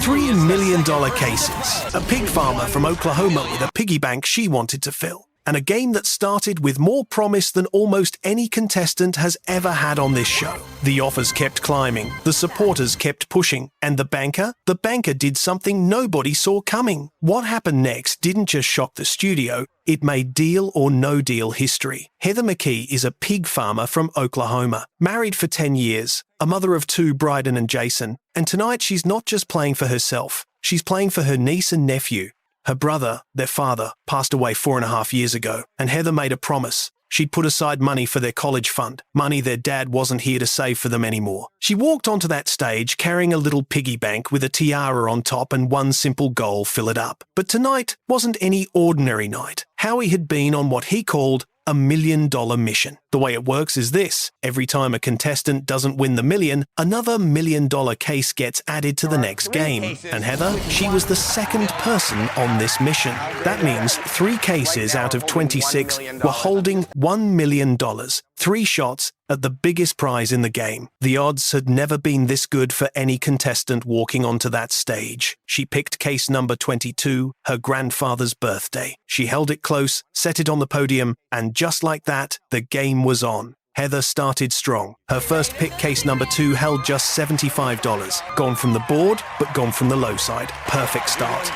$3 million cases. A pig farmer from Oklahoma with a piggy bank she wanted to fill. And a game that started with more promise than almost any contestant has ever had on this show. The offers kept climbing, the supporters kept pushing, and the banker did something nobody saw coming. What happened next didn't just shock the studio, it made Deal or No Deal history. Heather McKee is a pig farmer from Oklahoma, married for 10 years, a mother of 2, Bryden and Jason, and tonight she's not just playing for herself, she's playing for her niece and nephew. Her brother, their father, passed away 4.5 years ago, and Heather made a promise. She'd put aside money for their college fund, money their dad wasn't here to save for them anymore. She walked onto that stage carrying a little piggy bank with a tiara on top and one simple goal: fill it up. But tonight wasn't any ordinary night. Howie had been on what he called a $1 million mission. The way it works is this: every time a contestant doesn't win the million, another $1 million case gets added to the next game. And Heather, she was the second person on this mission. That means 3 cases out of 26 were holding $1 million. 3 shots at the biggest prize in the game. The odds had never been this good for any contestant walking onto that stage. She picked case number 22, her grandfather's birthday. She held it close, set it on the podium, and just like that, the game was on. Heather started strong. Her first pick, case number 2, held just $75. Gone from the board, but gone from the low side. Perfect start.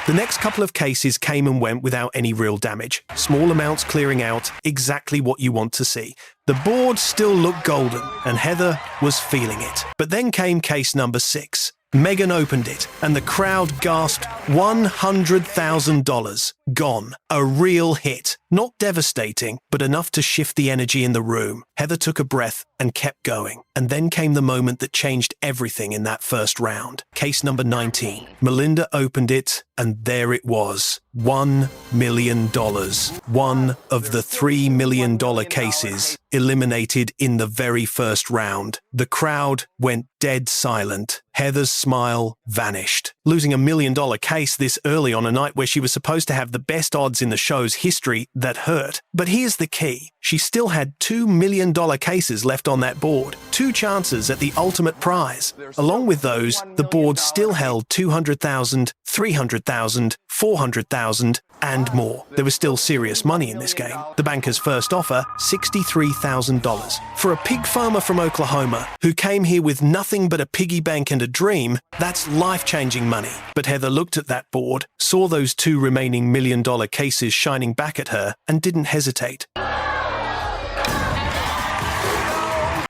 The next couple of cases came and went without any real damage. Small amounts clearing out, exactly what you want to see. The board still looked golden, and Heather was feeling it. But then came case number 6. Megan opened it, and the crowd gasped. $100,000. Gone. A real hit. Not devastating, but enough to shift the energy in the room. Heather took a breath and kept going. And then came the moment that changed everything in that first round. Case number 19. Melinda opened it, and there it was. $1 million. One of the $3 million cases eliminated in the very first round. The crowd went dead silent. Heather's smile vanished. Losing $1 million case this early on a night where she was supposed to have the best odds in the show's history, that hurt. But here's the key. She still had $2 million cases left on that board. 2 chances at the ultimate prize. Along with those, the board still held $200,000, $300,000, $400,000, and more. There was still serious money in this game. The banker's first offer, $63,000. For a pig farmer from Oklahoma who came here with nothing but a piggy bank and a dream, that's life-changing money. But Heather looked at that board, saw those 2 remaining $1 million cases shining back at her, and didn't hesitate.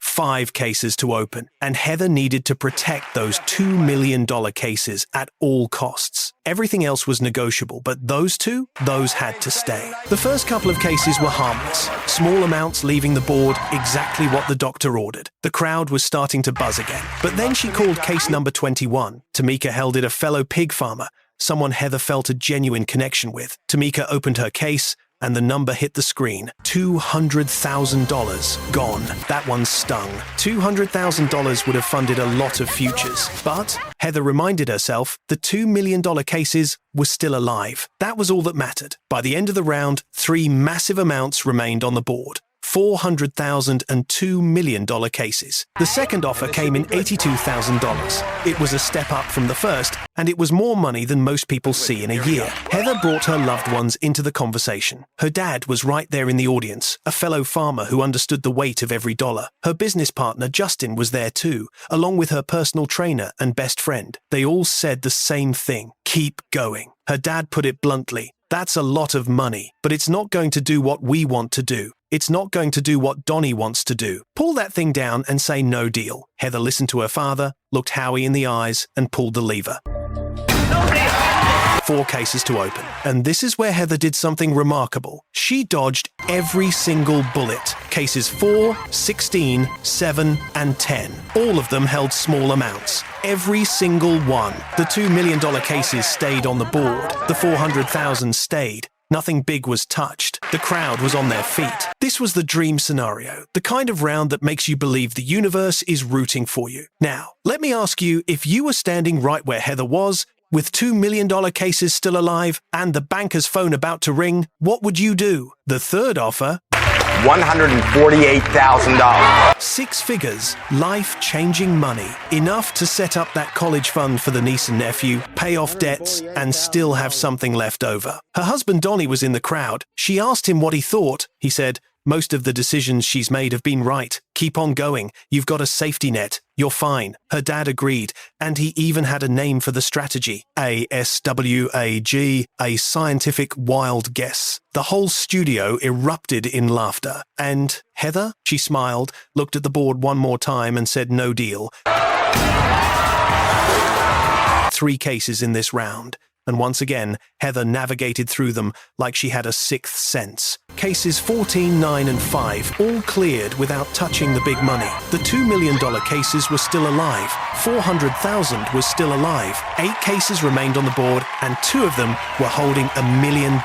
5 cases to open, and Heather needed to protect those $2 million cases at all costs. Everything else was negotiable, but those 2, those had to stay. The first couple of cases were harmless. Small amounts leaving the board, exactly what the doctor ordered. The crowd was starting to buzz again. But then she called case number 21. Tamika held it, a fellow pig farmer, someone Heather felt a genuine connection with. Tamika opened her case, and the number hit the screen. $200,000 gone. That one stung. $200,000 would have funded a lot of futures. But Heather reminded herself the $2 million cases were still alive. That was all that mattered. By the end of the round, 3 massive amounts remained on the board. $400,000 and $2 million cases. The second offer came in $82,000. It was a step up from the first, and it was more money than most people see in a year. Heather brought her loved ones into the conversation. Her dad was right there in the audience, a fellow farmer who understood the weight of every dollar. Her business partner, Justin, was there too, along with her personal trainer and best friend. They all said the same thing: keep going. Her dad put it bluntly: that's a lot of money, but it's not going to do what we want to do. It's not going to do what Donnie wants to do. Pull that thing down and say no deal. Heather listened to her father, looked Howie in the eyes, and pulled the lever. 4 cases to open. And this is where Heather did something remarkable. She dodged every single bullet. Cases 4, 16, 7, and 10. All of them held small amounts. Every single one. The $2 million cases stayed on the board. The $400,000 stayed. Nothing big was touched. The crowd was on their feet. This was the dream scenario, the kind of round that makes you believe the universe is rooting for you. Now, let me ask you, if you were standing right where Heather was, with $2 million cases still alive and the banker's phone about to ring, what would you do? The third offer $148,000. Six figures, life-changing money. Enough to set up that college fund for the niece and nephew, pay off debts, and still have something left over. Her husband Donnie was in the crowd. She asked him what he thought. He said, "Most of the decisions she's made have been right. Keep on going. You've got a safety net. You're fine." Her dad agreed, and he even had a name for the strategy. ASWAG, a scientific wild guess. The whole studio erupted in laughter. And Heather? She smiled, looked at the board one more time and said no deal. 3 cases in this round. And once again, Heather navigated through them like she had a sixth sense. Cases 14, 9, and 5 all cleared without touching the big money. The $2 million cases were still alive. $400,000 was still alive. 8 cases remained on the board, and 2 of them were holding $1 million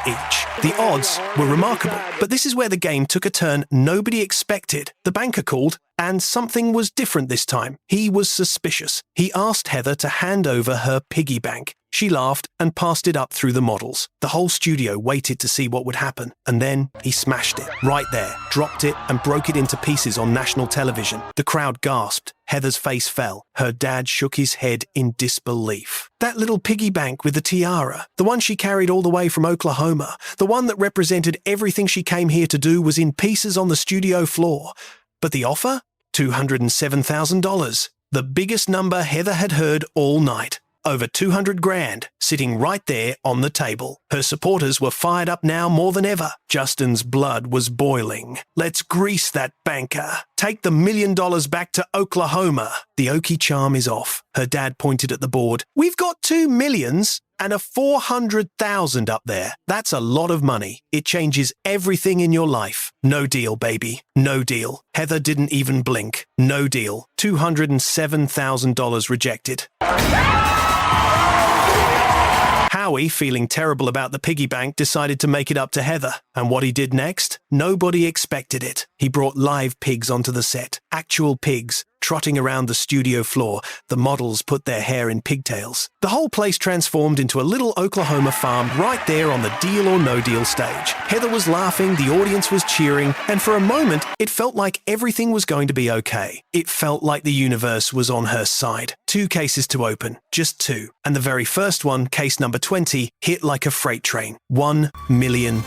each. The odds were remarkable, but this is where the game took a turn nobody expected. The banker called, and something was different this time. He was suspicious. He asked Heather to hand over her piggy bank. She laughed and passed it up through the models. The whole studio waited to see what would happen, and then he smashed it. Right there, dropped it and broke it into pieces on national television. The crowd gasped. Heather's face fell. Her dad shook his head in disbelief. That little piggy bank with the tiara, the one she carried all the way from Oklahoma, the one that represented everything she came here to do, was in pieces on the studio floor. But the offer? $207,000. The biggest number Heather had heard all night. Over 200 grand, sitting right there on the table. Her supporters were fired up now more than ever. Justin's blood was boiling. Let's grease that banker. Take the $1 million back to Oklahoma. The Okie charm is off. Her dad pointed at the board. We've got 2 millions and a 400,000 up there. That's a lot of money. It changes everything in your life. No deal, baby. No deal. Heather didn't even blink. No deal. $207,000 rejected. Howie, feeling terrible about the piggy bank, decided to make it up to Heather. And what he did next? Nobody expected it. He brought live pigs onto the set. Actual pigs, trotting around the studio floor. The models put their hair in pigtails. The whole place transformed into a little Oklahoma farm right there on the Deal or No Deal stage. Heather was laughing, the audience was cheering, and for a moment, it felt like everything was going to be okay. It felt like the universe was on her side. 2 cases to open, just 2. And the very first one, case number 20, hit like a freight train. $1 million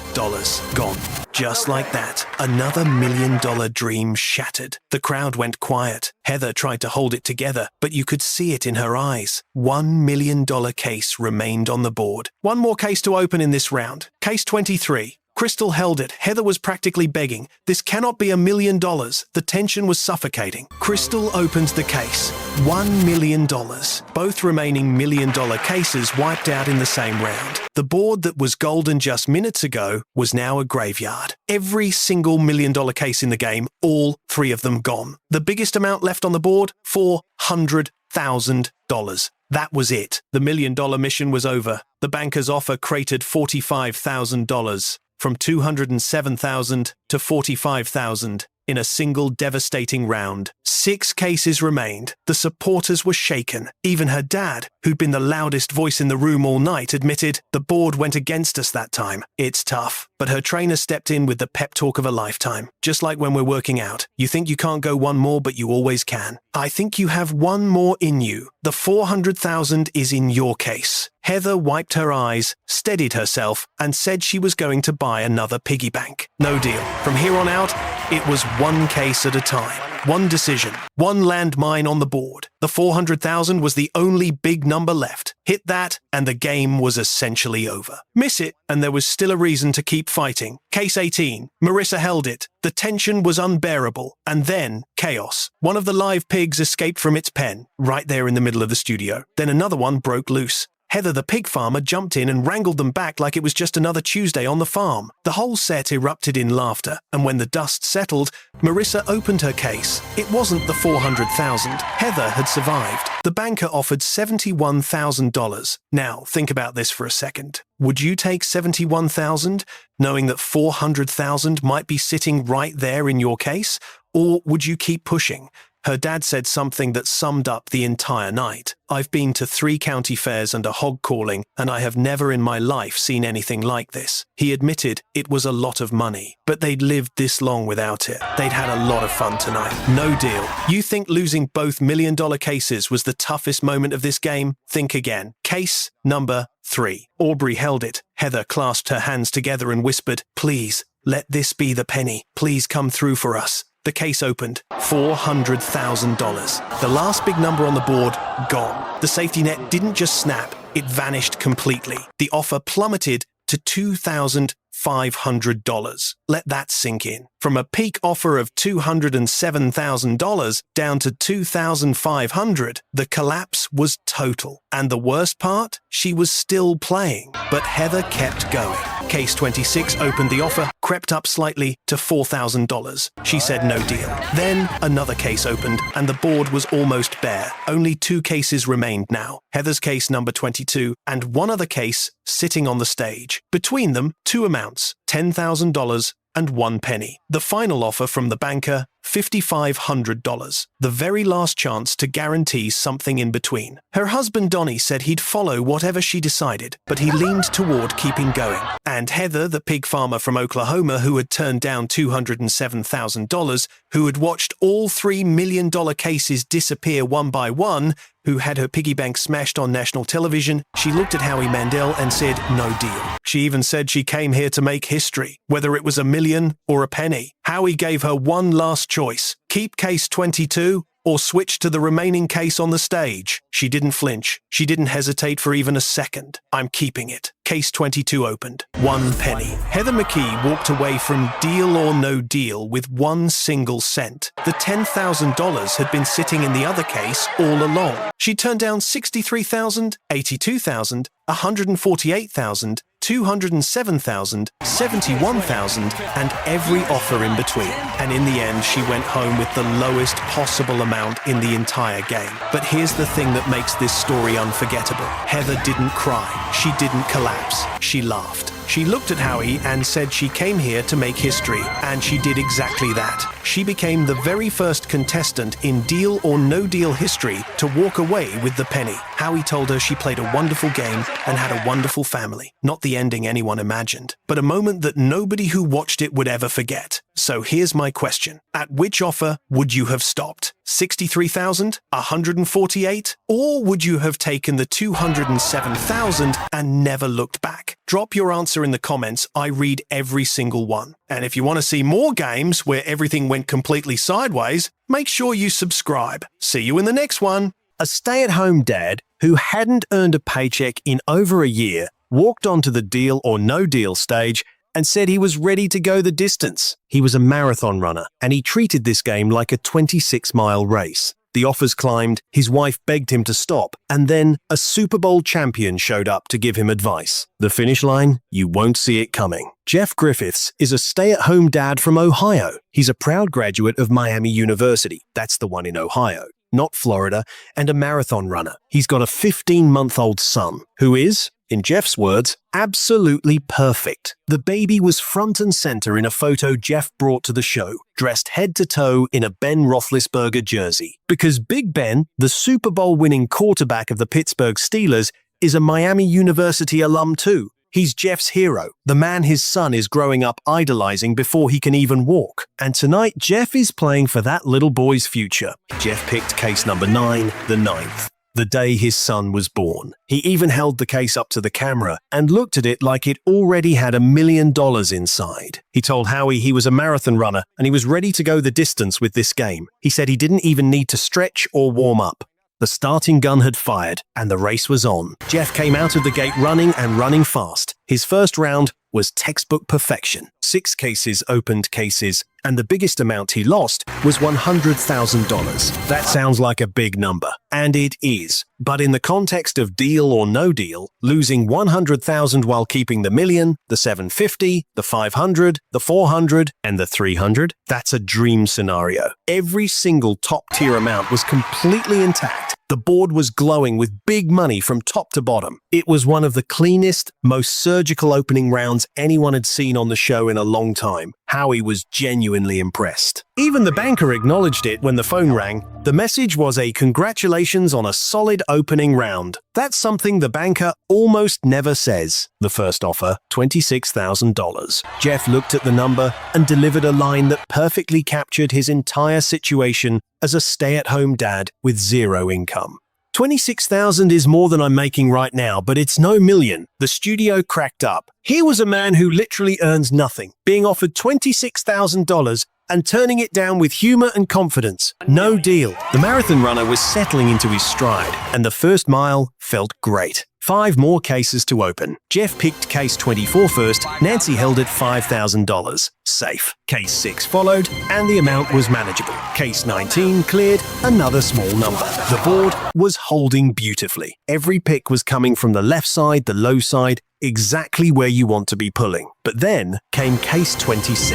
gone. Just like that, another $1 million dream shattered. The crowd went quiet. Heather tried to hold it together, but you could see it in her eyes. $1 million case remained on the board. 1 more case to open in this round. Case 23. Crystal held it. Heather was practically begging. This cannot be $1 million. The tension was suffocating. Crystal opened the case. $1 million. Both remaining $1 million cases wiped out in the same round. The board that was golden just minutes ago was now a graveyard. Every single $1 million case in the game, all 3 of them gone. The biggest amount left on the board? $400,000. That was it. The $1 million mission was over. The banker's offer cratered $45,000. From $207,000 to $45,000 in a single devastating round. 6 cases remained. The supporters were shaken. Even her dad, who'd been the loudest voice in the room all night, admitted, "The board went against us that time. It's tough." But her trainer stepped in with the pep talk of a lifetime. Just like when we're working out. You think you can't go 1 more, but you always can. I think you have 1 more in you. The $400,000 is in your case. Heather wiped her eyes, steadied herself, and said she was going to buy another piggy bank. No deal. From here on out, it was 1 case at a time. 1 decision. 1 landmine on the board. The $400,000 was the only big number left. Hit that, and the game was essentially over. Miss it, and there was still a reason to keep fighting. Case 18. Marissa held it. The tension was unbearable. And then, chaos. One of the live pigs escaped from its pen, right there in the middle of the studio. Then another one broke loose. Heather the pig farmer jumped in and wrangled them back like it was just another Tuesday on the farm. The whole set erupted in laughter, and when the dust settled, Marissa opened her case. It wasn't the $400,000. Heather had survived. The banker offered $71,000. Now, think about this for a second. Would you take $71,000, knowing that $400,000 might be sitting right there in your case? Or would you keep pushing? Her dad said something that summed up the entire night. "I've been to 3 county fairs and a hog calling, and I have never in my life seen anything like this." He admitted it was a lot of money, but they'd lived this long without it. They'd had a lot of fun tonight. No deal. You think losing both million-dollar cases was the toughest moment of this game? Think again. Case number 3. Aubrey held it. Heather clasped her hands together and whispered, "Please, let this be the penny. Please come through for us." The case opened. $400,000. The last big number on the board, gone. The safety net didn't just snap, it vanished completely. The offer plummeted to $2,500. Let that sink in. From a peak offer of $207,000 down to $2,500, the collapse was total. And the worst part? She was still playing. But Heather kept going. Case 26 opened the offer, crept up slightly to $4,000. She said no deal. Then another case opened, and the board was almost bare. Only 2 cases remained now. Heather's case number 22 and one other case sitting on the stage. Between them, 2 amounts, $10,000 and 1 penny. The final offer from the banker, $5,500. The very last chance to guarantee something in between. Her husband Donnie said he'd follow whatever she decided, but he leaned toward keeping going. And Heather, the pig farmer from Oklahoma who had turned down $207,000, who had watched all $3 million cases disappear one by one, who had her piggy bank smashed on national television, she looked at Howie Mandel and said no deal. She even said she came here to make history, whether it was a million or a penny. Howie gave her one last choice: keep case 22 or switch to the remaining case on the stage. She didn't flinch. She didn't hesitate for even a second. "I'm keeping it." Case 22 opened. 1 penny. Heather McKee walked away from Deal or No Deal with 1 single cent. The $10,000 had been sitting in the other case all along. She turned down $63,000, $82,000, $148,000, $207,000, $71,000, and every offer in between. And in the end, she went home with the lowest possible amount in the entire game. But here's the thing that makes this story unforgettable. Heather didn't cry. She didn't collapse. She laughed. She looked at Howie and said she came here to make history, and she did exactly that. She became the very first contestant in Deal or No Deal history to walk away with the penny. Howie told her she played a wonderful game and had a wonderful family. Not the ending anyone imagined, but a moment that nobody who watched it would ever forget. So here's my question. At which offer would you have stopped? 63,000? 148? Or would you have taken the 207,000 and never looked back? Drop your answer in the comments. I read every single one. And if you want to see more games where everything went completely sideways, make sure you subscribe. See you in the next one. A stay-at-home dad who hadn't earned a paycheck in over a year walked onto the Deal or No Deal stage and said he was ready to go the distance. He was a marathon runner, and he treated this game like a 26-mile race. The offers climbed, his wife begged him to stop, and then a Super Bowl champion showed up to give him advice. The finish line? You won't see it coming. Jeff Griffiths is a stay-at-home dad from Ohio. He's a proud graduate of Miami University. That's the one in Ohio, not Florida, and a marathon runner. He's got a 15-month-old son who is, in Jeff's words, absolutely perfect. The baby was front and center in a photo Jeff brought to the show, dressed head to toe in a Ben Roethlisberger jersey. Because Big Ben, the Super Bowl winning quarterback of the Pittsburgh Steelers, is a Miami University alum too. He's Jeff's hero, the man his son is growing up idolizing before he can even walk. And tonight, Jeff is playing for that little boy's future. Jeff picked case number 9, the 9th. The day his son was born. He even held the case up to the camera and looked at it like it already had $1 million inside. He told Howie he was a marathon runner and he was ready to go the distance with this game. He said he didn't even need to stretch or warm up. The starting gun had fired and the race was on. Jeff came out of the gate running and running fast. His first round was textbook perfection. 6 cases opened cases, and the biggest amount he lost was $100,000. That sounds like a big number, and it is. But in the context of Deal or No Deal, losing $100,000 while keeping the million, the $750, the $500, the $400, and the $300, that's a dream scenario. Every single top-tier amount was completely intact. The board was glowing with big money from top to bottom. It was one of the cleanest, most surgical opening rounds anyone had seen on the show in a long time. Howie was genuinely impressed. Even the banker acknowledged it when the phone rang. The message was a congratulations on a solid opening round. That's something the banker almost never says. The first offer, $26,000. Jeff looked at the number and delivered a line that perfectly captured his entire situation as a stay-at-home dad with zero income. $26,000 is more than I'm making right now, but it's no million. The studio cracked up. Here was a man who literally earns nothing, being offered $26,000 and turning it down with humor and confidence. No deal. The marathon runner was settling into his stride, and the first mile felt great. 5 more cases to open. Jeff picked case 24 first. Nancy held at $5,000. Safe. Case 6 followed, and the amount was manageable. Case 19 cleared another small number. The board was holding beautifully. Every pick was coming from the left side, the low side, exactly where you want to be pulling. But then came case 26,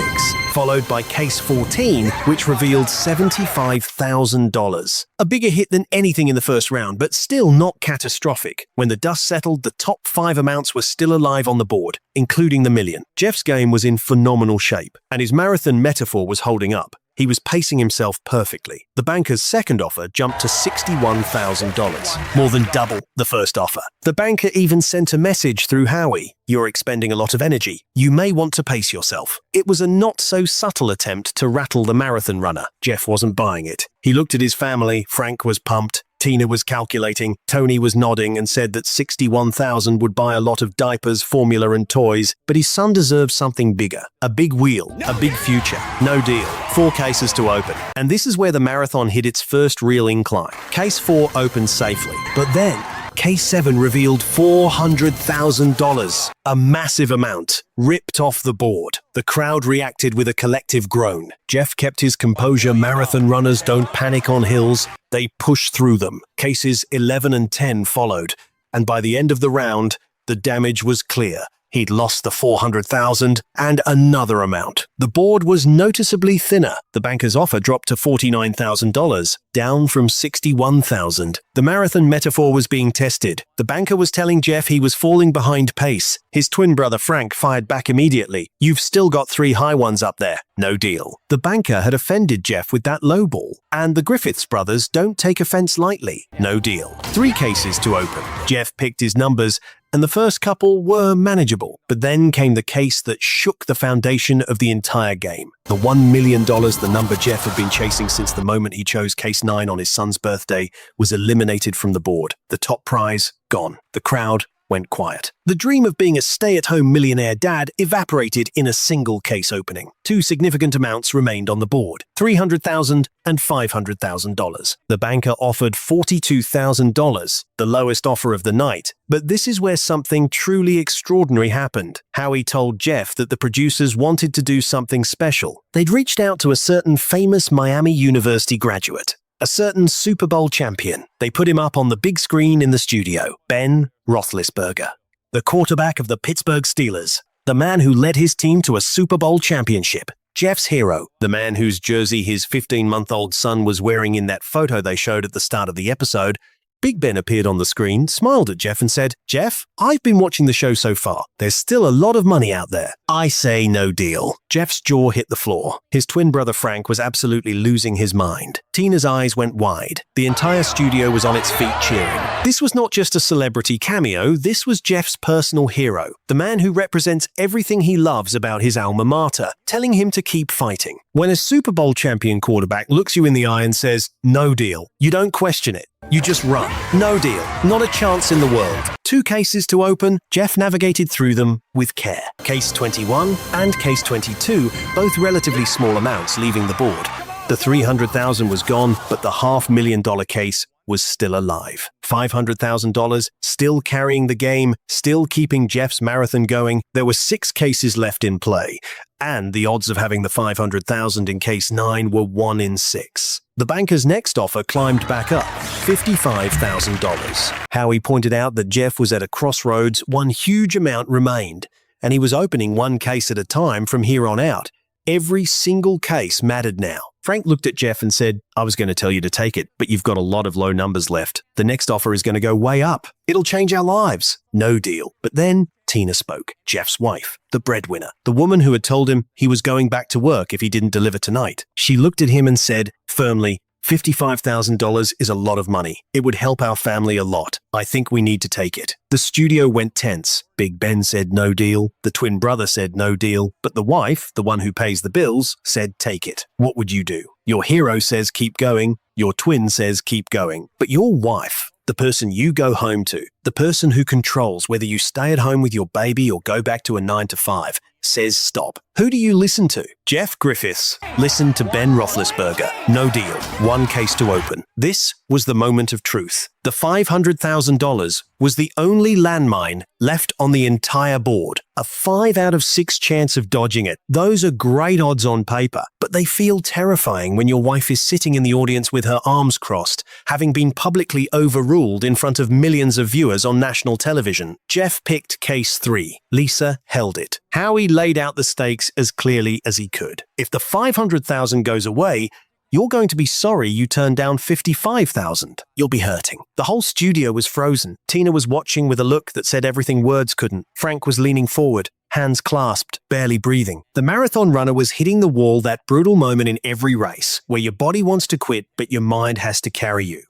followed by case 14, which revealed $75,000. A bigger hit than anything in the first round, but still not catastrophic. When the dust settled, the top 5 amounts were still alive on the board, including the million. Jeff's game was in phenomenal shape, and his marathon metaphor was holding up. He was pacing himself perfectly. The banker's second offer jumped to $61,000, more than double the first offer. The banker even sent a message through Howie. You're expending a lot of energy. You may want to pace yourself. It was a not-so-subtle attempt to rattle the marathon runner. Jeff wasn't buying it. He looked at his family. Frank was pumped. Tina was calculating, Tony was nodding and said that $61,000 would buy a lot of diapers, formula and toys, but his son deserved something bigger. A big wheel, a big future. No deal. 4 cases to open. And this is where the marathon hit its first real incline. Case 4 opened safely, but then Case 7 revealed $400,000, a massive amount, ripped off the board. The crowd reacted with a collective groan. Jeff kept his composure. Marathon runners don't panic on hills, they push through them. Cases 11 and 10 followed, and by the end of the round, the damage was clear. He'd lost the $400,000 and another amount. The board was noticeably thinner. The banker's offer dropped to $49,000, down from $61,000. The marathon metaphor was being tested. The banker was telling Jeff he was falling behind pace. His twin brother Frank fired back immediately. You've still got 3 high ones up there. No deal. The banker had offended Jeff with that low ball, and the Griffiths brothers don't take offense lightly. No deal. 3 cases to open. Jeff picked his numbers, and the first couple were manageable. But then came the case that shook the foundation of the entire game. The $1 million, the number Jeff had been chasing since the moment he chose case 9 on his son's birthday, was eliminated from the board. The top prize, gone. The crowd went quiet. The dream of being a stay-at-home millionaire dad evaporated in a single case opening. 2 significant amounts remained on the board, $300,000 and $500,000. The banker offered $42,000, the lowest offer of the night. But this is where something truly extraordinary happened. Howie told Jeff that the producers wanted to do something special. They'd reached out to a certain famous Miami University graduate, a certain Super Bowl champion. They put him up on the big screen in the studio. Ben Roethlisberger, the quarterback of the Pittsburgh Steelers, the man who led his team to a Super Bowl championship. Jeff's hero, the man whose jersey his 15-month-old son was wearing in that photo they showed at the start of the episode. Big Ben appeared on the screen, smiled at Jeff and said, "Jeff, I've been watching the show so far. There's still a lot of money out there. I say no deal." Jeff's jaw hit the floor. His twin brother Frank was absolutely losing his mind. Tina's eyes went wide. The entire studio was on its feet cheering. This was not just a celebrity cameo, this was Jeff's personal hero, the man who represents everything he loves about his alma mater, telling him to keep fighting. When a Super Bowl champion quarterback looks you in the eye and says, "No deal," you don't question it. You just run. No deal. Not a chance in the world. 2 cases to open. Jeff navigated through them with care. Case 21 and case 22, both relatively small amounts leaving the board. The $300,000 was gone, but the $500,000 case was still alive. $500,000, still carrying the game, still keeping Jeff's marathon going. There were 6 cases left in play, and the odds of having the $500,000 in case 9 were 1 in 6. The banker's next offer climbed back up, $55,000. Howie pointed out that Jeff was at a crossroads. One huge amount remained, and he was opening 1 case at a time from here on out. Every single case mattered now. Frank looked at Jeff and said, "I was going to tell you to take it, but you've got a lot of low numbers left. The next offer is going to go way up. It'll change our lives." No deal. But then Tina spoke. Jeff's wife, the breadwinner, the woman who had told him he was going back to work if he didn't deliver tonight. She looked at him and said, firmly, $55,000 is a lot of money. It would help our family a lot. I think we need to take it. The studio went tense. Big Ben said no deal. The twin brother said no deal. But the wife, the one who pays the bills, said take it. What would you do? Your hero says keep going. Your twin says keep going. But your wife, the person you go home to, the person who controls whether you stay at home with your baby or go back to a 9 to 5, says stop. Who do you listen to? Jeff Griffiths listened to Ben Roethlisberger. No deal. One case to open. This was the moment of truth. The $500,000 was the only landmine left on the entire board. A 5 out of 6 chance of dodging it. Those are great odds on paper, but they feel terrifying when your wife is sitting in the audience with her arms crossed, having been publicly overruled in front of millions of viewers on national television. Jeff picked case 3. Lisa held it. Howie laid out the stakes as clearly as he could. If the $500,000 goes away, you're going to be sorry you turned down $55,000. You'll be hurting. The whole studio was frozen. Tina was watching with a look that said everything words couldn't. Frank was leaning forward, hands clasped, barely breathing. The marathon runner was hitting the wall, that brutal moment in every race, where your body wants to quit, but your mind has to carry you.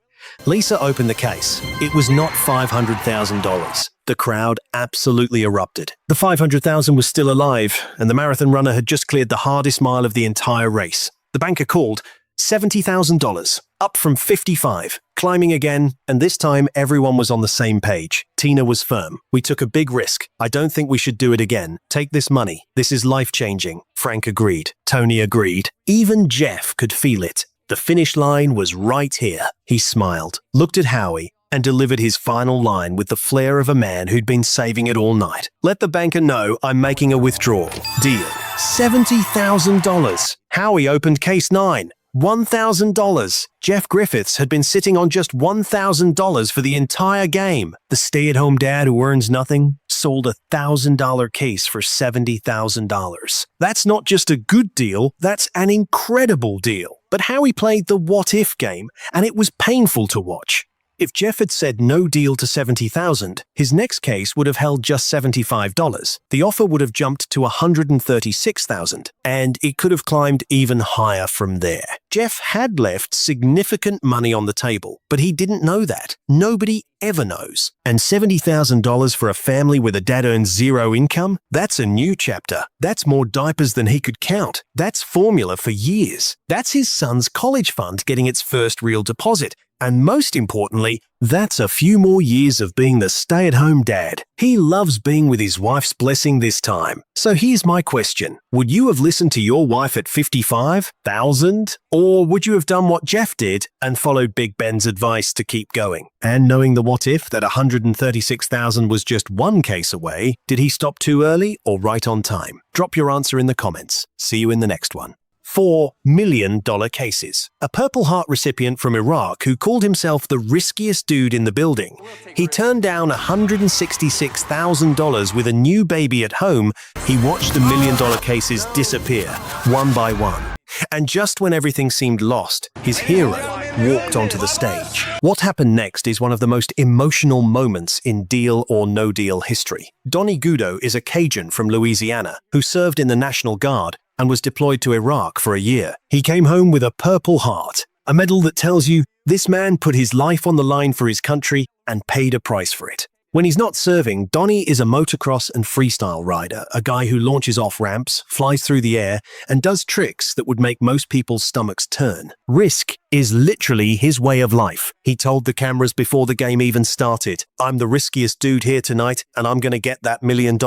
Lisa opened the case. It was not $500,000. The crowd absolutely erupted. The $500,000 was still alive, and the marathon runner had just cleared the hardest mile of the entire race. The banker called $70,000, up from $55,000, climbing again, and this time everyone was on the same page. Tina was firm. We took a big risk. I don't think we should do it again. Take this money. This is life-changing. Frank agreed. Tony agreed. Even Jeff could feel it. The finish line was right here. He smiled, looked at Howie, and delivered his final line with the flair of a man who'd been saving it all night. Let the banker know I'm making a withdrawal. Deal. $70,000. Howie opened case 9. $1,000. Jeff Griffiths had been sitting on just $1,000 for the entire game. The stay-at-home dad who earns nothing sold a $1,000 case for $70,000. That's not just a good deal, that's an incredible deal. But Howie played the what-if game, and it was painful to watch. If Jeff had said no deal to $70,000, his next case would have held just $75. The offer would have jumped to $136,000, and it could have climbed even higher from there. Jeff had left significant money on the table, but he didn't know that. Nobody ever knows. And $70,000 for a family where the dad earns zero income? That's a new chapter. That's more diapers than he could count. That's formula for years. That's his son's college fund getting its first real deposit. And most importantly, that's a few more years of being the stay-at-home dad. He loves being with his wife's blessing this time. So here's my question. Would you have listened to your wife at $55,000? Or would you have done what Jeff did and followed Big Ben's advice to keep going? And knowing the what-if that $136,000 was just one case away, did he stop too early or right on time? Drop your answer in the comments. See you in the next one. $4 million cases. A Purple Heart recipient from Iraq who called himself the riskiest dude in the building. He turned down $166,000 with a new baby at home. He watched the $1 million cases disappear, one by one. And just when everything seemed lost, his hero walked onto the stage. What happened next is one of the most emotional moments in Deal or No Deal history. Donnie Goudeau is a Cajun from Louisiana who served in the National Guard and was deployed to Iraq for a year. He came home with a Purple Heart, a medal that tells you this man put his life on the line for his country and paid a price for it. When he's not serving, Donnie is a motocross and freestyle rider, a guy who launches off ramps, flies through the air, and does tricks that would make most people's stomachs turn. Risk is literally his way of life. He told the cameras before the game even started, "I'm the riskiest dude here tonight, and I'm gonna get that $1 million."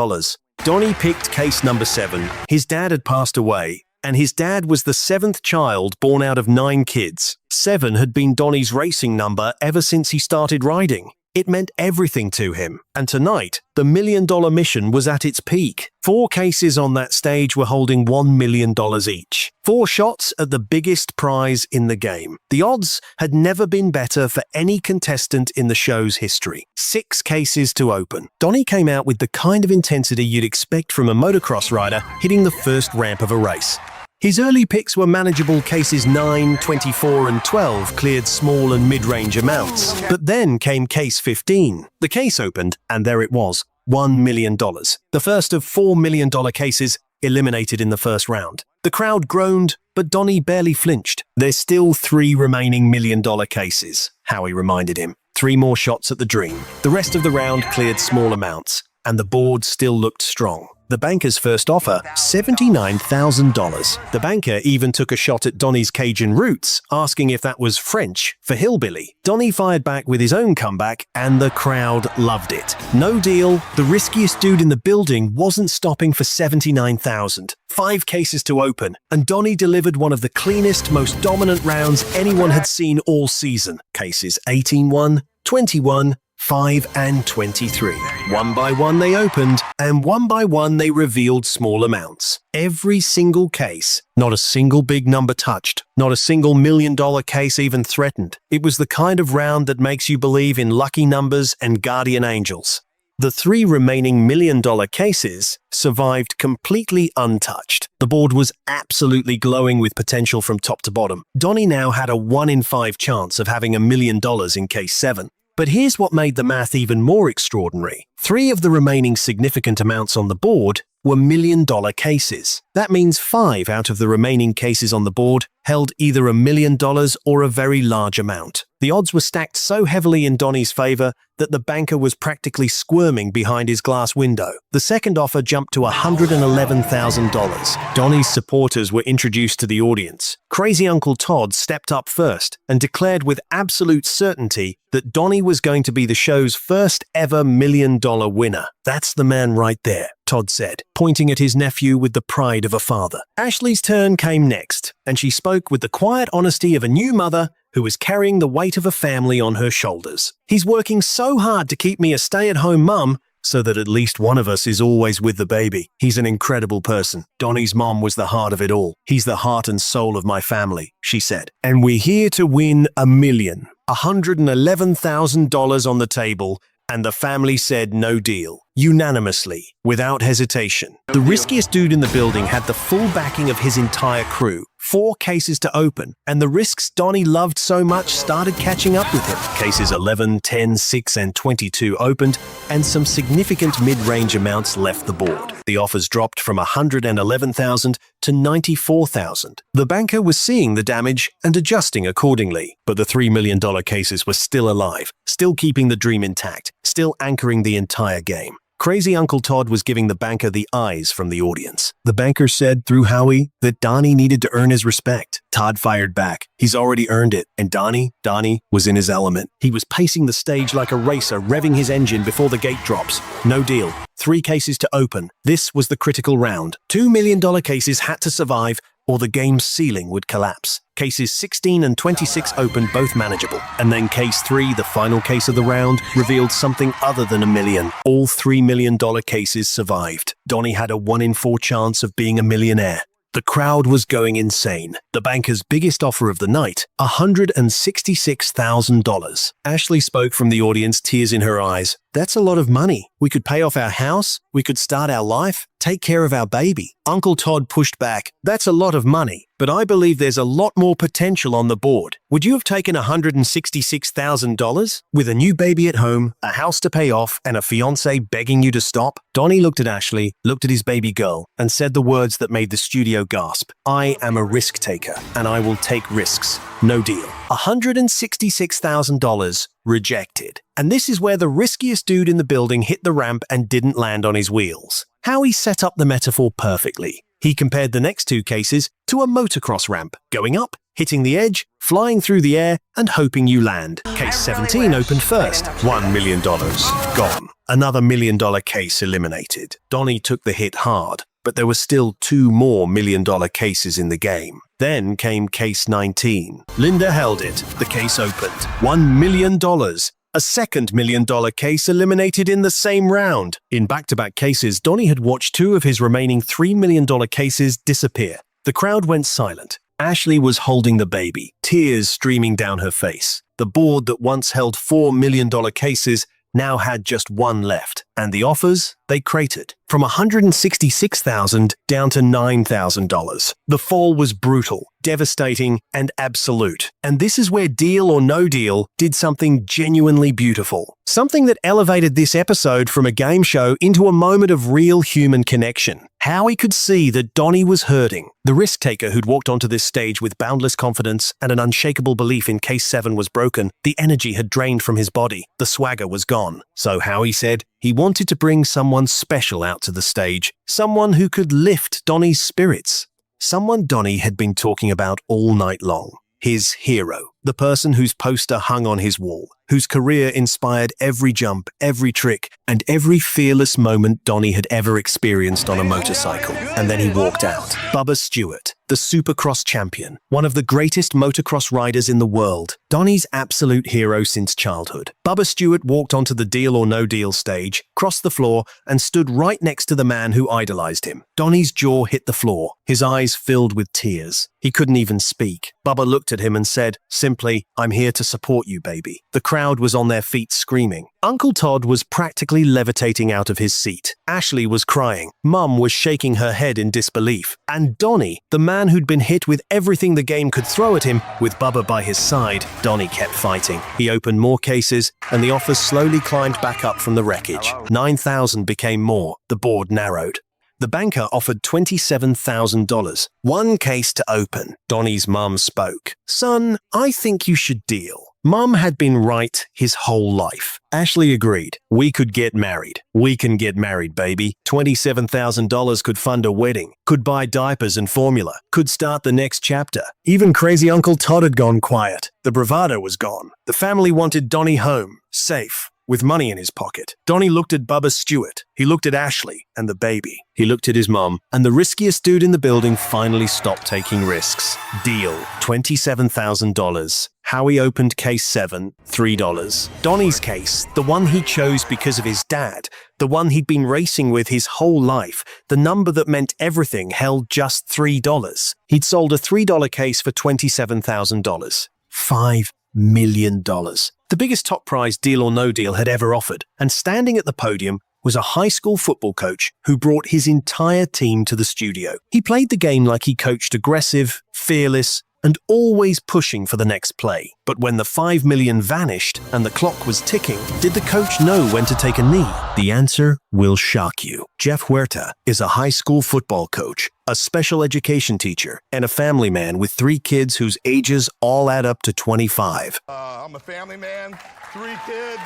Donnie picked case number 7. His dad had passed away, and his dad was the 7th child born out of 9 kids. 7 had been Donnie's racing number ever since he started riding. It meant everything to him. And tonight, the $1 million mission was at its peak. 4 cases on that stage were holding $1 million each. 4 shots at the biggest prize in the game. The odds had never been better for any contestant in the show's history. 6 cases to open. Donnie came out with the kind of intensity you'd expect from a motocross rider hitting the first ramp of a race. His early picks were manageable. Cases 9, 24, and 12 cleared small and mid-range amounts. But then came case 15. The case opened, and there it was. $1 million. The first of $4 million cases eliminated in the first round. The crowd groaned, but Donnie barely flinched. There's still 3 remaining $1 million cases, Howie reminded him. 3 more shots at the dream. The rest of the round cleared small amounts, and the board still looked strong. The banker's first offer, $79,000. The banker even took a shot at Donnie's Cajun roots, asking if that was French for hillbilly. Donnie fired back with his own comeback, and the crowd loved it. No deal. The riskiest dude in the building wasn't stopping for $79,000. 5 cases to open, and Donnie delivered one of the cleanest, most dominant rounds anyone had seen all season. Cases 18-1, 21, 5 and 23. One by one they opened, and one by one they revealed small amounts. Every single case, not a single big number touched, not a single $1 million case even threatened. It was the kind of round that makes you believe in lucky numbers and guardian angels. The 3 remaining $1 million cases survived completely untouched. The board was absolutely glowing with potential from top to bottom. Donnie now had a 1 in 5 chance of having $1 million in case 7. But here's what made the math even more extraordinary. 3 of the remaining significant amounts on the board were $1 million cases. That means 5 out of the remaining cases on the board held either $1 million or a very large amount. The odds were stacked so heavily in Donnie's favor that the banker was practically squirming behind his glass window. The second offer jumped to $111,000. Donnie's supporters were introduced to the audience. Crazy Uncle Todd stepped up first and declared with absolute certainty that Donnie was going to be the show's first ever $1 million winner. "That's the man right there," Todd said, pointing at his nephew with the pride of a father. Ashley's turn came next, and she spoke with the quiet honesty of a new mother who was carrying the weight of a family on her shoulders. "He's working so hard to keep me a stay-at-home mum so that at least one of us is always with the baby. He's an incredible person. Donnie's mom was the heart of it all. He's the heart and soul of my family," she said. "And we're here to win $1 million. $111,000 on the table," and the family said no deal, unanimously, without hesitation. The riskiest dude in the building had the full backing of his entire crew. 4 cases to open, and the risks Donnie loved so much started catching up with him. Cases 11, 10, 6, and 22 opened, and some significant mid-range amounts left the board. The offers dropped from $111,000 to $94,000. The banker was seeing the damage and adjusting accordingly, but the $3 million cases were still alive, still keeping the dream intact, still anchoring the entire game. Crazy Uncle Todd was giving the banker the eyes from the audience. The banker said through Howie that Donnie needed to earn his respect. Todd fired back. He's already earned it. And Donnie was in his element. He was pacing the stage like a racer, revving his engine before the gate drops. No deal. 3 cases to open. This was the critical round. $2 million cases had to survive, or the game's ceiling would collapse. Cases 16 and 26 opened, both manageable. And then case 3, the final case of the round, revealed something other than $1 million. All $3 million cases survived. Donnie had a 1 in 4 chance of being a millionaire. The crowd was going insane. The banker's biggest offer of the night, $166,000. Ashley spoke from the audience, tears in her eyes. "That's a lot of money. We could pay off our house. We could start our life, take care of our baby." Uncle Todd pushed back. "That's a lot of money, but I believe there's a lot more potential on the board. Would you have taken $166,000? With a new baby at home, a house to pay off, and a fiancé begging you to stop?" Donnie looked at Ashley, looked at his baby girl, and said the words that made the studio gasp. "I am a risk taker, and I will take risks. No deal." $166,000 rejected. And this is where the riskiest dude in the building hit the ramp and didn't land on his wheels. Howie set up the metaphor perfectly. He compared the next 2 cases to a motocross ramp, going up, hitting the edge, flying through the air, and hoping you land. Case 17 opened first. $1 million gone. Another $1 million case eliminated. Donnie took the hit hard, but there were still 2 more $1 million cases in the game. Then came case 19. Linda held it. The case opened. $1 million. A second $1 million case eliminated in the same round. In back-to-back cases, Donnie had watched 2 of his remaining $3 million cases disappear. The crowd went silent. Ashley was holding the baby, tears streaming down her face. The board that once held $4 million cases now had just one left, and the offers, they cratered. From $166,000 down to $9,000. The fall was brutal, devastating, and absolute. And this is where Deal or No Deal did something genuinely beautiful. Something that elevated this episode from a game show into a moment of real human connection. Howie could see that Donnie was hurting. The risk-taker who'd walked onto this stage with boundless confidence and an unshakable belief in Case 7 was broken, the energy had drained from his body. The swagger was gone. So Howie said he wanted to bring someone special out to the stage, someone who could lift Donnie's spirits. Someone Donnie had been talking about all night long. His hero, the person whose poster hung on his wall, whose career inspired every jump, every trick, and every fearless moment Donnie had ever experienced on a motorcycle. And then he walked out. Bubba Stewart, the Supercross champion, one of the greatest motocross riders in the world, Donnie's absolute hero since childhood. Bubba Stewart walked onto the Deal or No Deal stage, crossed the floor, and stood right next to the man who idolized him. Donnie's jaw hit the floor, his eyes filled with tears. He couldn't even speak. Bubba looked at him and said, simply, "I'm here to support you, baby." The crowd was on their feet screaming. Uncle Todd was practically levitating out of his seat. Ashley was crying. Mum was shaking her head in disbelief. And Donnie, the man who'd been hit with everything the game could throw at him, with Bubba by his side, Donnie kept fighting. He opened more cases, and the offers slowly climbed back up from the wreckage. 9,000 became more. The board narrowed. The banker offered $27,000. One case to open. Donnie's mum spoke. "Son, I think you should deal." Mum had been right his whole life. Ashley agreed. "We could get married. We can get married, baby. $27,000 could fund a wedding, could buy diapers and formula, could start the next chapter." Even crazy Uncle Todd had gone quiet. The bravado was gone. The family wanted Donnie home, safe, with money in his pocket. Donnie looked at Bubba Stewart. He looked at Ashley and the baby. He looked at his mom, and the riskiest dude in the building finally stopped taking risks. Deal, $27,000. Howie opened case 7, $3. Donnie's case, the one he chose because of his dad, the one he'd been racing with his whole life, the number that meant everything, held just $3. He'd sold a $3 case for $27,000. $5 million. The biggest top prize Deal or No Deal had ever offered, and standing at the podium was a high school football coach who brought his entire team to the studio. He played the game like he coached aggressive, fearless, and always pushing for the next play. But when the $5 million vanished and the clock was ticking, did the coach know when to take a knee? The answer will shock you. Jeff Huerta is a high school football coach, a special education teacher, and a family man with 3 kids whose ages all add up to 25. I'm a family man, 3 kids.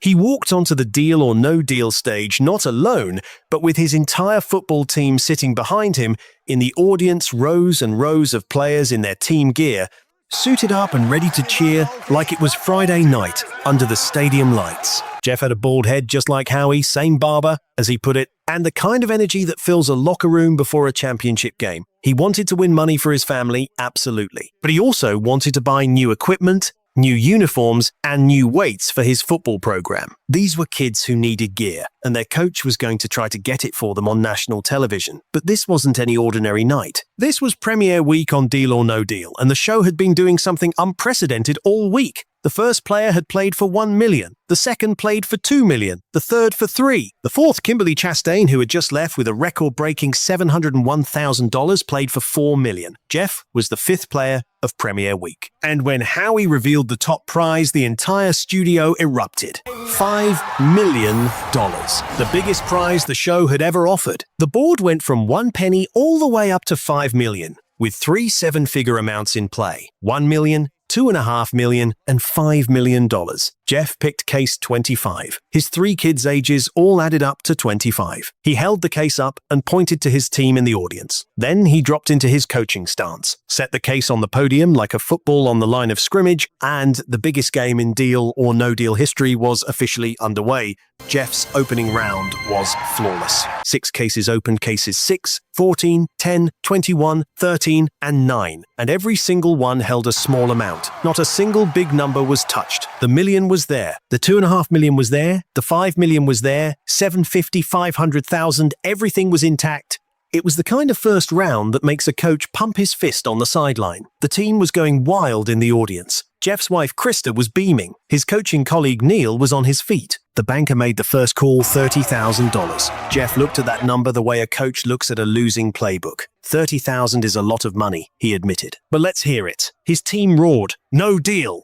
He walked onto the Deal or No Deal stage not alone, but with his entire football team sitting behind him, in the audience rows and rows of players in their team gear, suited up and ready to cheer like it was Friday night under the stadium lights. Jeff had a bald head just like Howie, same barber, as he put it, and the kind of energy that fills a locker room before a championship game. He wanted to win money for his family, absolutely. But he also wanted to buy new equipment, new uniforms, and new weights for his football program. These were kids who needed gear, and their coach was going to try to get it for them on national television. But this wasn't any ordinary night. This was premiere week on Deal or No Deal, and the show had been doing something unprecedented all week. The first player had played for $1 million. The second played for $2 million. The third for $3 million. The fourth, Kimberly Chastain, who had just left with a record-breaking $701,000, played for $4 million. Jeff was the 5th player of premiere week. And when Howie revealed the top prize, the entire studio erupted. $5 million. The biggest prize the show had ever offered. The board went from 1 penny all the way up to $5 million, with 3 7-figure amounts in play. $1 million, $2.5 million, and $5 million. Jeff picked case 25. His 3 kids' ages all added up to 25. He held the case up and pointed to his team in the audience. Then he dropped into his coaching stance, set the case on the podium like a football on the line of scrimmage, and the biggest game in Deal or No Deal history was officially underway. Jeff's opening round was flawless. 6 cases opened, cases 6, 14, 10, 21, 13, and 9, and every single one held a small amount. Not a single big number was touched. The million was there. The $2.5 million was there. The $5 million was there. 750, 500,000, everything was intact. It was the kind of first round that makes a coach pump his fist on the sideline. The team was going wild in the audience. Jeff's wife Krista was beaming. His coaching colleague Neil was on his feet. The banker made the first call, $30,000. Jeff looked at that number the way a coach looks at a losing playbook. $30,000 is a lot of money, he admitted. But let's hear it. His team roared, "No deal."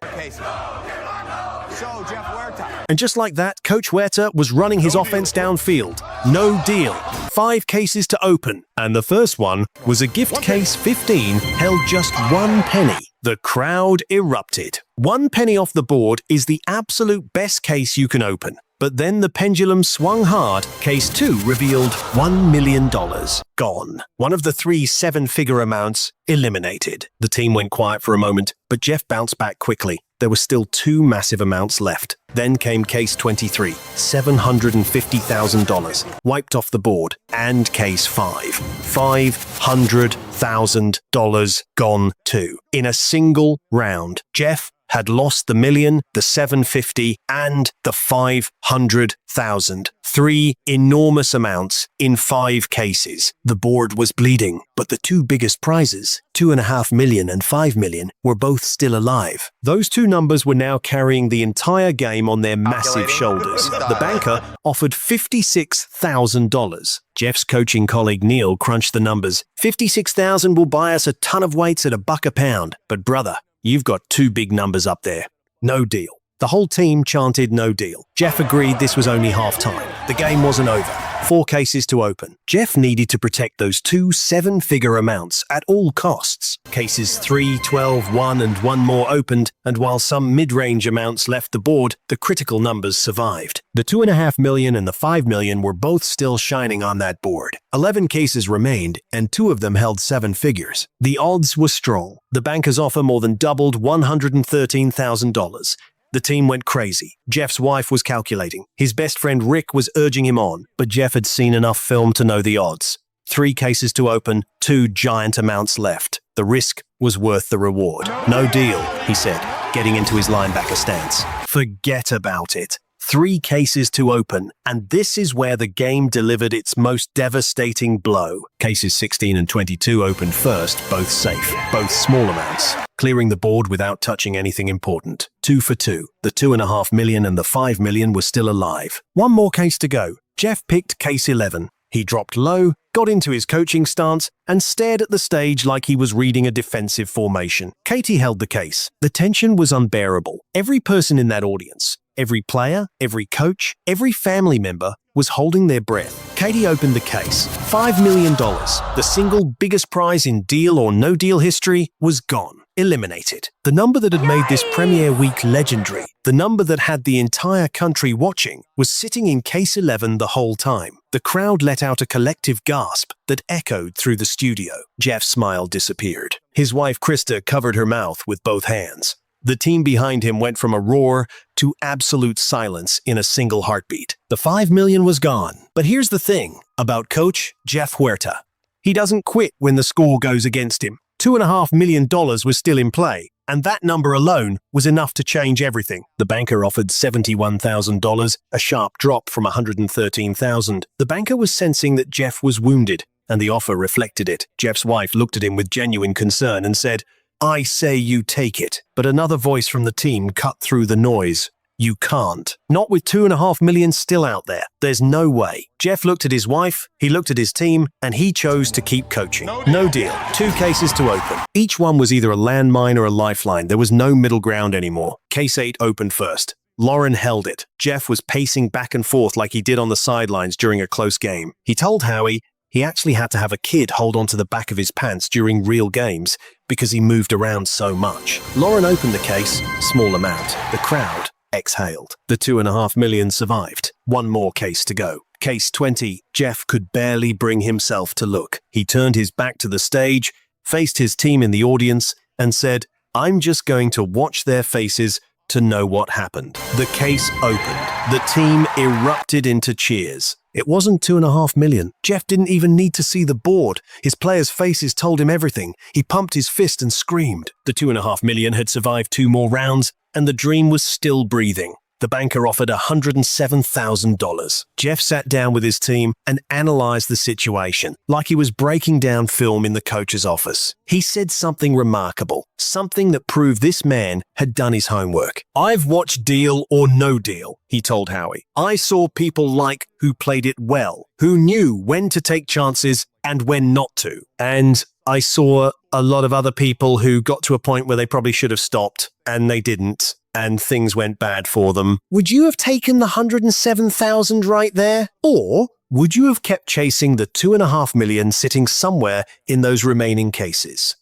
And just like that, Coach Huerta was running his offense downfield. No deal. 5 cases to open. And the first one was a gift case 15 held just 1 penny. The crowd erupted. 1 penny off the board is the absolute best case you can open. But then the pendulum swung hard. Case 2 revealed $1 million. Gone. One of the 3 7-figure amounts eliminated. The team went quiet for a moment, but Jeff bounced back quickly. There were still 2 massive amounts left. Then came case 23, $750,000, wiped off the board. And case 5, $500,000 gone too. In a single round, Jeff had lost the million, the 750, and the 500,000. 3 enormous amounts in 5 cases. The board was bleeding, but the 2 biggest prizes, $2.5 million and $5 million, were both still alive. Those 2 numbers were now carrying the entire game on their massive shoulders. The banker offered $56,000. Jeff's coaching colleague Neil crunched the numbers. $56,000 will buy us a ton of weights at $1 a pound. But brother, you've got 2 big numbers up there. No deal. The whole team chanted no deal. Jeff agreed this was only half-time. The game wasn't over. 4 cases to open. Jeff needed to protect those 2 7-figure amounts at all costs. Cases 3, 12, 1, and 1 more opened, and while some mid-range amounts left the board, the critical numbers survived. The $2.5 million and the $5 million were both still shining on that board. 11 cases remained, and 2 of them held 7 figures. The odds were strong. The banker's offer more than doubled, $113,000. The team went crazy. Jeff's wife was calculating. His best friend Rick was urging him on, but Jeff had seen enough film to know the odds. 3 cases to open, 2 giant amounts left. The risk was worth the reward. No deal, he said, getting into his linebacker stance. Forget about it. 3 cases to open, and this is where the game delivered its most devastating blow. Cases 16 and 22 opened first, both safe, both small amounts, clearing the board without touching anything important. 2 for 2. The $2.5 million and the $5 million were still alive. 1 more case to go. Jeff picked case 11. He dropped low, got into his coaching stance, and stared at the stage like he was reading a defensive formation. Katie held the case. The tension was unbearable. Every person in that audience, every player, every coach, every family member was holding their breath. Katie opened the case. $5 million, the single biggest prize in deal or no deal history, was gone. Eliminated. The number that had made this premiere week legendary, the number that had the entire country watching, was sitting in case 11 the whole time. The crowd let out a collective gasp that echoed through the studio. Jeff's smile disappeared. His wife Krista covered her mouth with both hands. The team behind him went from a roar to absolute silence in a single heartbeat. The $5 million was gone. But here's the thing about Coach Jeff Huerta. He doesn't quit when the score goes against him. $2.5 million was still in play, and that number alone was enough to change everything. The banker offered $71,000, a sharp drop from $113,000. The banker was sensing that Jeff was wounded, and the offer reflected it. Jeff's wife looked at him with genuine concern and said, "I say you take it." But another voice from the team cut through the noise. "You can't. Not with $2.5 million still out there. There's no way." Jeff looked at his wife, he looked at his team, and he chose to keep coaching. No deal. 2 cases to open. Each one was either a landmine or a lifeline. There was no middle ground anymore. Case 8 opened first. Lauren held it. Jeff was pacing back and forth like he did on the sidelines during a close game. He told Howie he actually had to have a kid hold onto the back of his pants during real games because he moved around so much. Lauren opened the case, small amount. The crowd exhaled. The $2.5 million survived. 1 more case to go. Case 20. Jeff could barely bring himself to look. He turned his back to the stage, faced his team in the audience, and said, "I'm just going to watch their faces to know what happened." The case opened. The team erupted into cheers. It wasn't $2.5 million. Jeff didn't even need to see the board. His players' faces told him everything. He pumped his fist and screamed. The $2.5 million had survived 2 more rounds, and the dream was still breathing. The banker offered $107,000. Jeff sat down with his team and analyzed the situation, like he was breaking down film in the coach's office. He said something remarkable, something that proved this man had done his homework. "I've watched Deal or No Deal," he told Howie. "I saw people like who played it well, who knew when to take chances and when not to. And I saw a lot of other people who got to a point where they probably should have stopped, and they didn't, and things went bad for them." Would you have taken the $107,000 right there? Or would you have kept chasing the $2.5 million sitting somewhere in those remaining cases?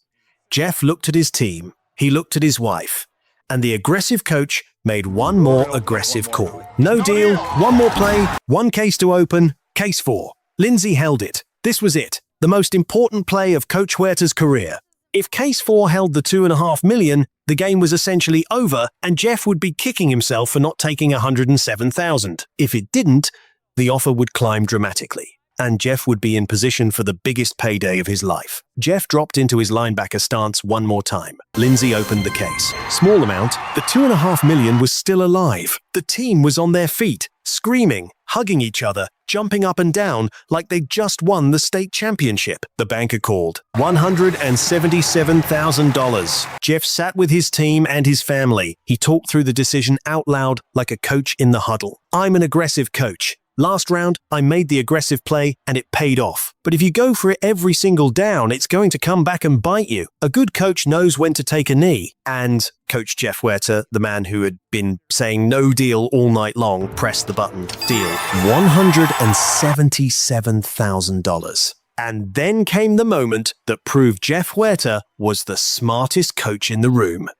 Jeff looked at his team, he looked at his wife, and the aggressive coach made one more aggressive call. No deal, one more play, one case to open, case 4. Lindsay held it. This was it, the most important play of Coach Huerta's career. If case 4 held the $2.5 million, the game was essentially over and Jeff would be kicking himself for not taking $107,000. If it didn't, the offer would climb dramatically, and Jeff would be in position for the biggest payday of his life. Jeff dropped into his linebacker stance one more time. Lindsay opened the case. Small amount, the $2.5 million was still alive. The team was on their feet, screaming, hugging each other, jumping up and down like they'd just won the state championship. The banker called $177,000. Jeff sat with his team and his family. He talked through the decision out loud like a coach in the huddle. "I'm an aggressive coach. Last round, I made the aggressive play and it paid off. But if you go for it every single down, it's going to come back and bite you. A good coach knows when to take a knee." And Coach Jeff Huerta, the man who had been saying no deal all night long, pressed the button. Deal. $177,000. And then came the moment that proved Jeff Huerta was the smartest coach in the room.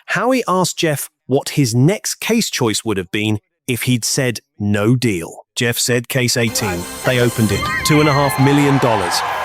Howie asked Jeff what his next case choice would have been if he'd said no deal. Jeff said case 18. They opened it. $2.5 million.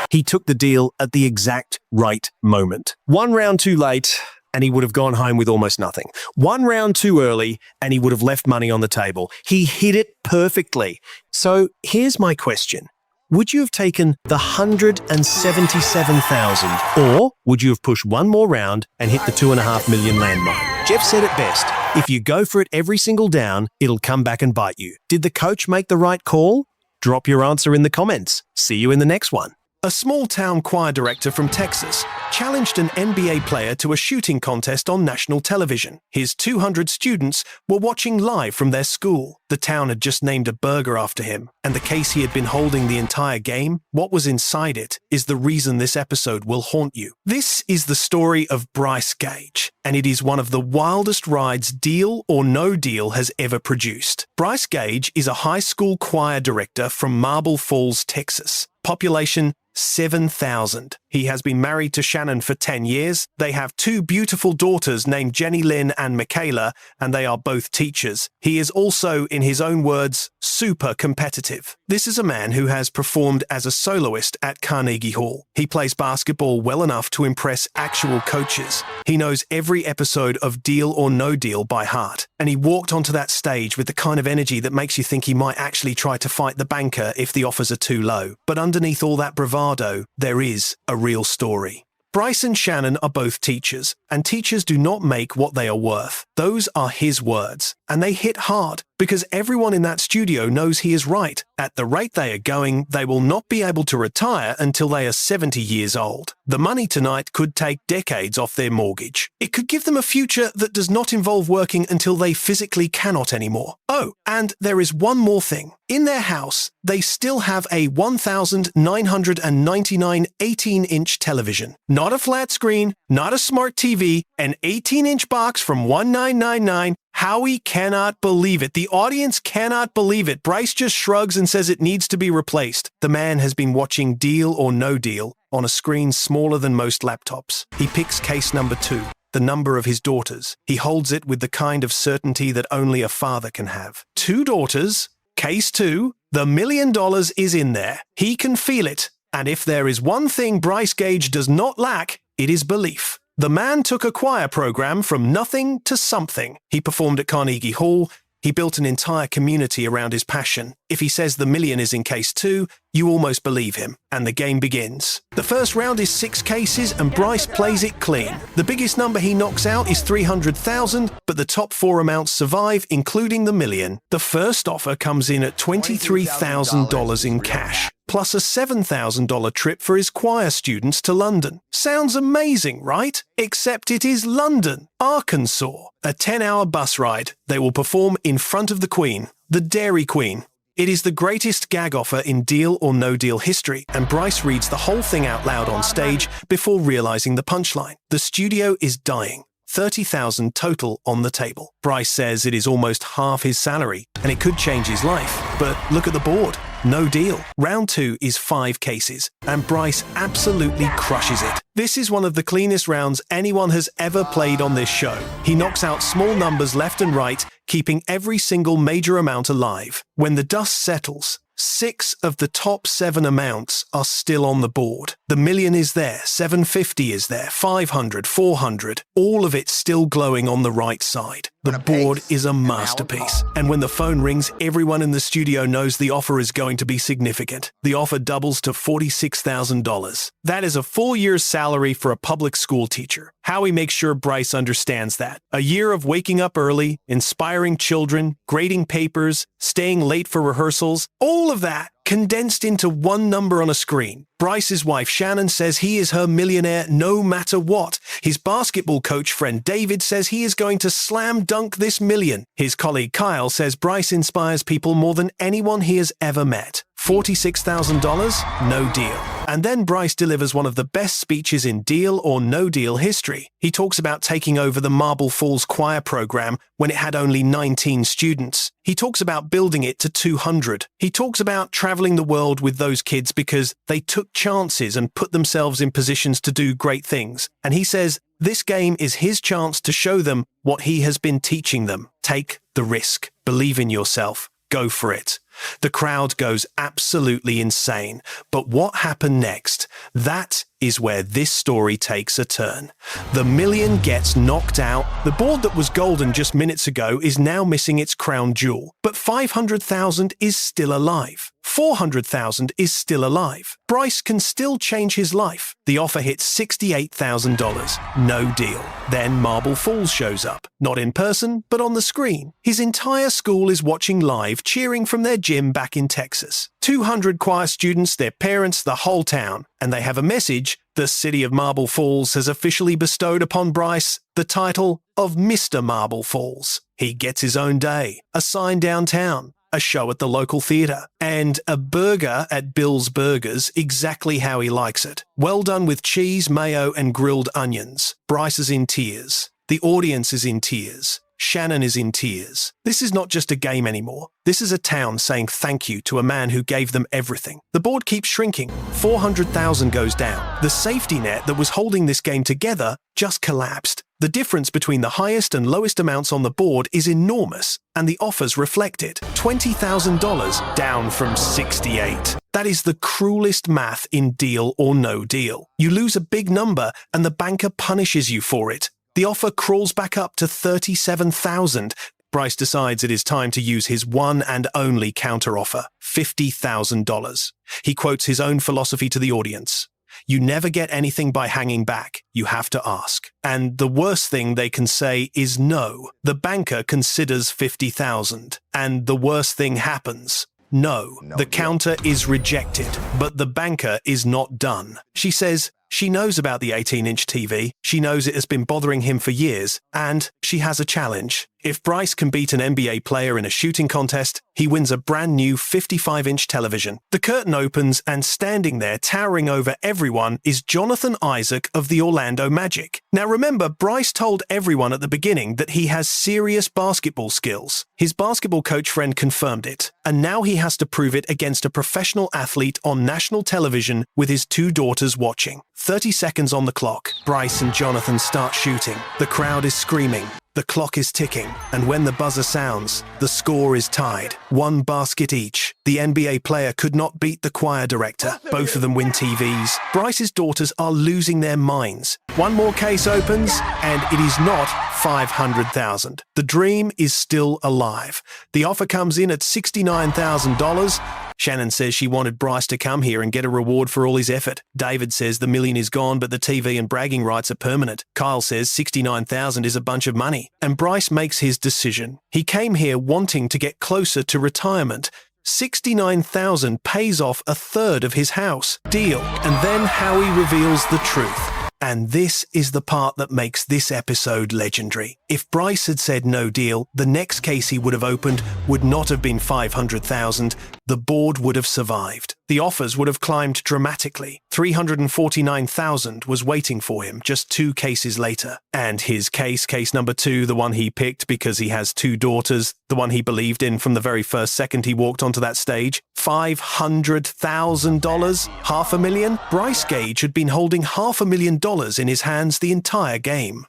He took the deal at the exact right moment. One round too late, and he would have gone home with almost nothing. One round too early, and he would have left money on the table. He hit it perfectly. So here's my question. Would you have taken the $177,000, or would you have pushed one more round and hit the $2.5 million landmine? Jeff said it best. If you go for it every single down, it'll come back and bite you. Did the coach make the right call? Drop your answer in the comments. See you in the next one. A small-town choir director from Texas challenged an NBA player to a shooting contest on national television. His 200 students were watching live from their school. The town had just named a burger after him, and the case he had been holding the entire game, what was inside it, is the reason this episode will haunt you. This is the story of Bryce Gage, and it is one of the wildest rides Deal or No Deal has ever produced. Bryce Gage is a high school choir director from Marble Falls, Texas. Population 7,000. He has been married to Shannon for 10 years. They have 2 beautiful daughters named Jenny Lynn and Michaela, and they are both teachers. He is also, in his own words, super competitive. This is a man who has performed as a soloist at Carnegie Hall. He plays basketball well enough to impress actual coaches. He knows every episode of Deal or No Deal by heart, and he walked onto that stage with the kind of energy that makes you think he might actually try to fight the banker if the offers are too low. But underneath all that bravado, there is a real story. Bryce and Shannon are both teachers, and teachers do not make what they are worth. Those are his words, and they hit hard because everyone in that studio knows he is right. At the rate they are going, they will not be able to retire until they are 70 years old. The money tonight could take decades off their mortgage. It could give them a future that does not involve working until they physically cannot anymore. Oh, and there is one more thing. In their house, they still have a 1,999 18-inch television. Not a flat screen, not a smart TV, an 18-inch box from 1999. Howie cannot believe it. The audience cannot believe it. Bryce just shrugs and says it needs to be replaced. The man has been watching Deal or No Deal on a screen smaller than most laptops. He picks case number 2, the number of his daughters. He holds it with the kind of certainty that only a father can have. 2 daughters, case 2, the $1 million is in there. He can feel it. And if there is one thing Bryce Gage does not lack, it is belief. The man took a choir program from nothing to something. He performed at Carnegie Hall, He built an entire community around his passion. If he says the million is in case 2, you almost believe him, and the game begins. The first round is 6 cases, and Bryce plays it clean. The biggest number he knocks out is 300,000, but the top 4 amounts survive, including the million. The first offer comes in at $23,000 in cash, plus a $7,000 trip for his choir students to London. Sounds amazing, right? Except it is London, Arkansas. A 10-hour bus ride. They will perform in front of the Queen, the Dairy Queen. It is the greatest gag offer in Deal or No Deal history, and Bryce reads the whole thing out loud on stage before realizing the punchline. The studio is dying. $30,000 total on the table. Bryce says it is almost half his salary, and it could change his life. But look at the board. No deal. Round 2 is 5 cases, and Bryce absolutely crushes it. This is one of the cleanest rounds anyone has ever played on this show. He knocks out small numbers left and right, keeping every single major amount alive. When the dust settles, 6 of the top 7 amounts are still on the board. The million is there, 750 is there, 500, 400, all of it still glowing on the right side. The board is a masterpiece. And when the phone rings, everyone in the studio knows the offer is going to be significant. The offer doubles to $46,000. That is a full year's salary for a public school teacher. Howie makes sure Bryce understands that. A year of waking up early, inspiring children, grading papers, staying late for rehearsals, all of that condensed into one number on a screen. Bryce's wife Shannon says he is her millionaire no matter what. His basketball coach friend David says he is going to slam dunk this million. His colleague Kyle says Bryce inspires people more than anyone he has ever met. $46,000? No deal. And then Bryce delivers one of the best speeches in Deal or No Deal history. He talks about taking over the Marble Falls choir program when it had only 19 students. He talks about building it to 200. He talks about traveling the world with those kids because they took chances and put themselves in positions to do great things. And he says this game is his chance to show them what he has been teaching them. Take the risk. Believe in yourself. Go for it. The crowd goes absolutely insane. But what happened next? That is where this story takes a turn. The million gets knocked out. The board that was golden just minutes ago is now missing its crown jewel. But 500,000 is still alive. 400,000 is still alive. Bryce can still change his life. The offer hits $68,000. No deal. Then Marble Falls shows up. Not in person, but on the screen. His entire school is watching live, cheering from their gym back in Texas. 200 choir students, their parents, the whole town. And they have a message. The city of Marble Falls has officially bestowed upon Bryce the title of Mr. Marble Falls. He gets his own day, a sign downtown, a show at the local theatre, and a burger at Bill's Burgers exactly how he likes it. Well done with cheese, mayo, and grilled onions. Bryce is in tears. The audience is in tears. Shannon is in tears. This is not just a game anymore. This is a town saying thank you to a man who gave them everything. The board keeps shrinking. 400,000 goes down. The safety net that was holding this game together just collapsed. The difference between the highest and lowest amounts on the board is enormous, and the offers reflect it. $20,000 down from 68. That is the cruelest math in Deal or No Deal. You lose a big number and the banker punishes you for it. The offer crawls back up to $37,000. Bryce decides it is time to use his one and only counteroffer, $50,000. He quotes his own philosophy to the audience. You never get anything by hanging back. You have to ask. And the worst thing they can say is no. The banker considers $50,000. And the worst thing happens. No, the counter is rejected, but the banker is not done. She says she knows about the 18-inch TV, she knows it has been bothering him for years, and she has a challenge. If Bryce can beat an NBA player in a shooting contest, he wins a brand new 55-inch television. The curtain opens, and standing there, towering over everyone, is Jonathan Isaac of the Orlando Magic. Now remember, Bryce told everyone at the beginning that he has serious basketball skills. His basketball coach friend confirmed it, and now he has to prove it against a professional athlete on national television with his 2 daughters watching. 30 seconds on the clock. Bryce and Jonathan start shooting. The crowd is screaming. The clock is ticking, and when the buzzer sounds, the score is tied. 1 basket each. The NBA player could not beat the choir director. Both of them win TVs. Bryce's daughters are losing their minds. One more case opens, and it is not $500,000. The dream is still alive. The offer comes in at $69,000. Shannon says she wanted Bryce to come here and get a reward for all his effort. David says the $1 million is gone, but the TV and bragging rights are permanent. Kyle says $69,000 is a bunch of money. And Bryce makes his decision. He came here wanting to get closer to retirement. $69,000 pays off a third of his house. Deal. And then Howie reveals the truth. And this is the part that makes this episode legendary. If Bryce had said no deal, the next case he would have opened would not have been $500,000. The board would have survived. The offers would have climbed dramatically. $349,000 was waiting for him just 2 cases later. And his case number 2, the one he picked because he has 2 daughters, the one he believed in from the very first second he walked onto that stage, $500,000? $500,000? Bryce Gage had been holding $500,000 in his hands the entire game.